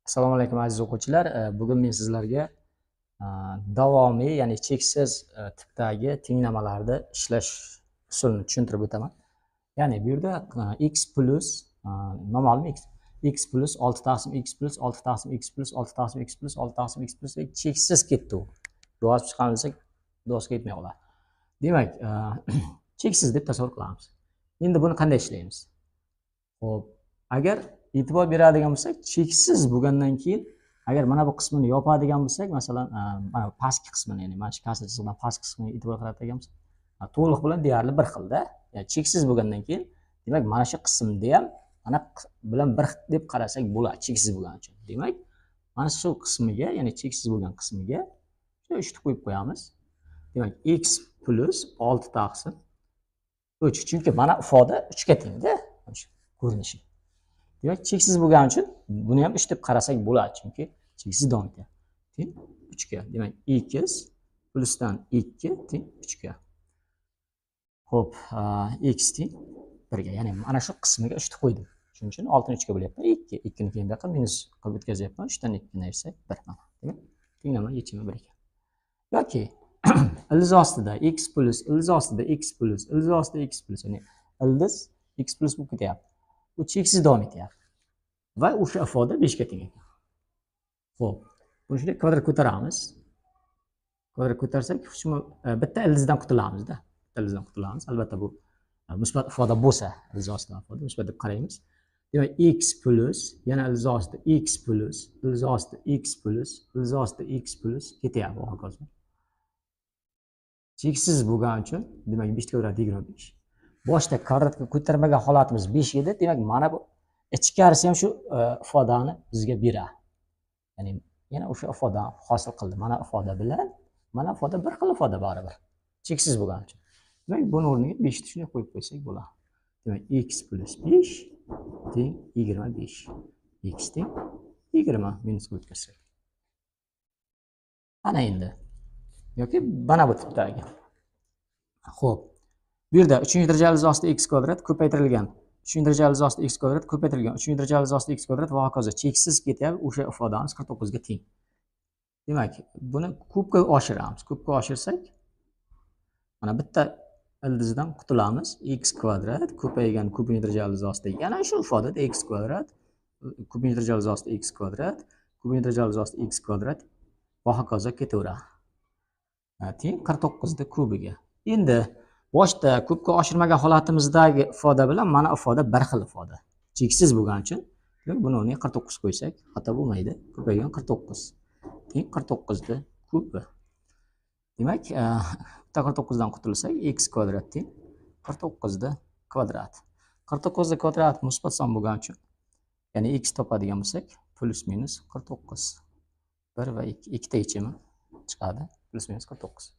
Assalomu alaykum aziz o'quvchilar. Bugun men sizlarga davomiy, ya'ni cheksiz tipdagi tenglamalarni ishlash usulini tushuntirib o'taman. Ya'ni bu yerda x plus normalmi x plus 6 taqsim x plus 6 taqsim x plus 6 taqsim x plus 6 taqsim x plus cheksiz ketdi u. Yozib chiqqan bo'lsak, do'st ketmay qoladi. Demak, cheksiz deb tasavvur qilamiz. Endi buni qanday ishlaymiz? Xo'p, agar e'tibor beradigan bo'lsak, cheksiz bo'lgandan keyin agar mana bu qismini yopadigan bo'lsak, masalan, mana pastki qismini, ya'ni mana shu kasr chiziqdan pastki qismiga e'tibor qaratadigan bo'lsak, to'liq bilan deyarli bir xilda. Ya'ni cheksiz bo'lgandan keyin, demak, mana shu qismni ham mana bilan bir deb qarasak bo'ladi, cheksiz bo'lgani uchun. Demak, mana shu qismiga, ya'ni cheksiz bo'lgan qismiga 3 qo'yib qo'yamiz. Demak, x plus 6 taqsim 3. Chunki mana ifoda 3 ga tengda. Ko'rinishi. Demak, cheksiz bo'lgani uchun buni ham 3 deb qarasak bo'ladi, chunki cheksiz davom etyapti. Teng 3 ga. Demak, x plusdan 2 teng 3 ga. Xo'p, x teng 1 ga. Ya'ni mana shu qismiga 3 qo'ydim. Shuning uchun 6 ni 3 ga bo'lyapman. 2. 2 ni keyin bu yoqqa minus qilib o'tkazyapman. 3 dan 2 ni ayirsak 1 mana. Demak, tenglama yechimi 1 ekan. Yoki ildiz ostida x plus, ildiz ostida x plus, ildiz ostida x plus, ya'ni ildiz x plus bo'lib ketyapti. Bu cheksiz davom etyapti. Va o'sha ifoda 5 ga teng ekan. Xo'p, buni shunday kvadrat ko'taramiz. Kvadrat ko'tarsak, bitta ildizdan qutulamiz-da. Bitta ildizdan qutulamiz. Albatta bu musbat ifoda bo'lsa, ildiz ostida ifoda musbat deb qaraymiz. Demak, x plus, yana ildiz ostida x plus, ildiz ostida x plus, ildiz ostida x plus ketyapti hokazo. Cheksiz bo'lgani uchun, demak 5 kvadrat 25. Boshda kvadratga ko'tarmagan holatimiz 5 edi. Demak, mana bu ichkarisi ham shu ifodani bizga beradi. Ya'ni yana o'sha ifodani hosil qildi. Mana ifoda bilan mana ifoda bir xil ifoda baribir. Cheksiz bo'lgani uchun. Demak, buni o'rniga 5 ni shunday qo'yib qo'ysak bo'ladi. Demak, x plus 5 teng 25. X teng 20 minus qilib o'tkazsak. Ana endi. Yoki mana bu tipdagi. Xo'p. Bu yerda 3-darajali ildiz ostida x kvadrat ko'paytirilgan. 3-darajali ildiz ostida x kvadrat ko'paytirilgan. 3-darajali ildiz ostida x kvadrat va hokazo cheksiz ketyapti. O'sha ifodamiz 49 ga teng. Demak, buni kubga oshiramiz. Kubga oshirsak, mana bitta ildizdan qutulamiz. X kvadrat ko'paygan kubni darajali ildiz ostida yana shu ifodada x kvadrat, kubni darajali ildiz ostida x kvadrat, kubni darajali ildiz ostida x kvadrat va hokazo ketaveradi. Teng 49 da kubiga. Endi boshda kubga oshirmagan holatimizdagi ifoda bilan mana ifoda bir xil ifoda. Cheksiz bo'lgani uchun buni o'rniga 49 qo'ysak, xato bo'lmaydi. Ko'paygan 49 teng 49 da kubi. Demak, 49 dan qutulsak, x kvadrat teng 49 da kvadrat. 49 da kvadrat musbat son bo'lgani uchun, ya'ni x topadigan bo'lsak, plus minus 49. 1 va 2 ikkita yechimi chiqadi. Plus minus 49.